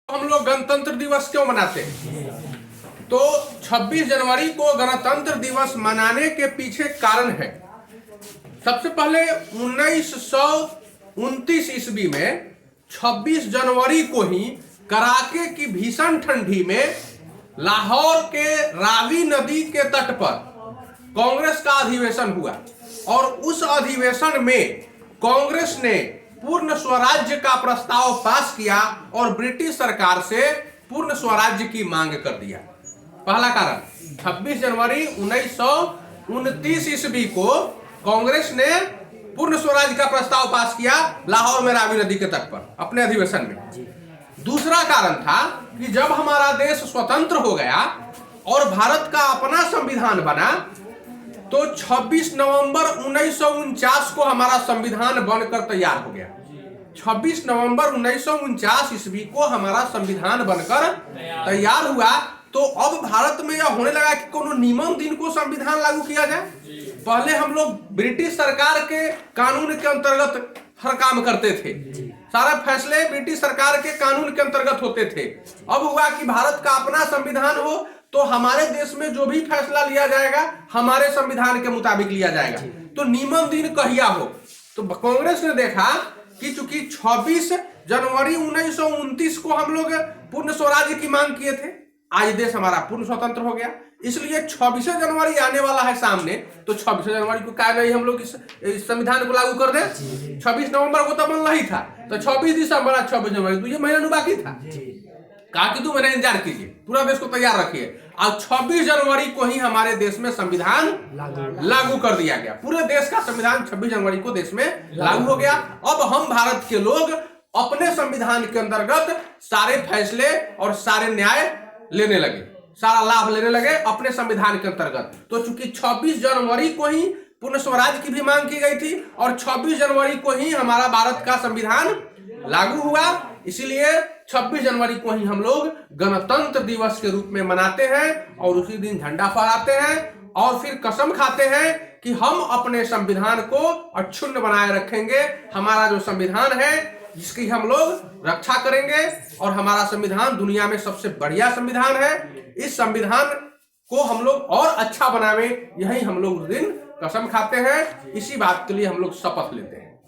हम लोग गणतंत्र दिवस क्यों मनाते हैं? तो 26 जनवरी को गणतंत्र दिवस मनाने के पीछे कारण है। सबसे पहले 1929 ईस्वी में 26 जनवरी को ही कड़ाके की भीषण ठंडी में लाहौर के रावी नदी के तट पर कांग्रेस का अधिवेशन हुआ और उस अधिवेशन में कांग्रेस ने पूर्ण स्वराज्य का प्रस्ताव पास किया और ब्रिटिश सरकार से पूर्ण स्वराज्य की मांग कर दिया। पहला कारण 26 जनवरी 1929 ईस्वी को कांग्रेस ने पूर्ण स्वराज्य का प्रस्ताव पास किया लाहौर में रावी नदी के तट पर अपने अधिवेशन में। दूसरा कारण था कि जब हमारा देश स्वतंत्र हो गया और भारत का अपना संविधान बना तो 26 नवंबर 1949 को हमारा संविधान बनकर तैयार हो गया। 26 नवंबर 1949 ईस्वी को हमारा संविधान बनकर तैयार हुआ। तो अब भारत में यह होने लगा कि कोनो नियम दिन को संविधान लागू किया जाए। पहले हम लोग ब्रिटिश सरकार के कानून के अंतर्गत हर काम करते थे, सारे फैसले ब्रिटिश सरकार के कानून के अंतर्गत होते थे। अब हुआ कि भारत का अपना संविधान हो तो हमारे देश में जो भी फैसला लिया जाएगा हमारे संविधान के मुताबिक लिया जाएगा। तो नियम दिन कहिया हो। तो कांग्रेस ने देखा कि चूंकि 26 जनवरी 1929 को हम लोग पूर्ण स्वराज्य की मांग किए थे, आज देश हमारा पूर्ण स्वतंत्र हो गया, इसलिए 26 जनवरी आने वाला है सामने, तो 26 जनवरी को क्या नहीं हम लोग इस संविधान को लागू कर दें। 26 नवंबर को तो बनना ही था, तो 26 दिसंबर 26 जनवरी तो ये महीना बाकी था। कहा कि 2 महीने इंतजार कीजिए, पूरा देश को तैयार रखिए। आज 26 जनवरी को ही हमारे देश में संविधान लागू कर दिया गया। पूरे देश का संविधान 26 जनवरी को देश में लागू हो गया। अब हम भारत के लोग अपने संविधान के अंतर्गत सारे फैसले और सारे न्याय लेने लगे, सारा लाभ लेने लगे अपने संविधान के अंतर्गत। तो चूंकि 26 जनवरी को ही पूर्ण स्वराज की भी मांग की गई थी और 26 जनवरी को ही हमारा भारत का संविधान लागू हुआ, इसीलिए 26 जनवरी को ही हम लोग गणतंत्र दिवस के रूप में मनाते हैं और उसी दिन झंडा फहराते हैं और फिर कसम खाते हैं कि हम अपने संविधान को अक्षुण्ण बनाए रखेंगे। हमारा जो संविधान है जिसकी हम लोग रक्षा करेंगे और हमारा संविधान दुनिया में सबसे बढ़िया संविधान है। इस संविधान को हम लोग और अच्छा बनावे, यही हम लोग उस दिन कसम खाते हैं। इसी बात के लिए हम लोग शपथ लेते हैं।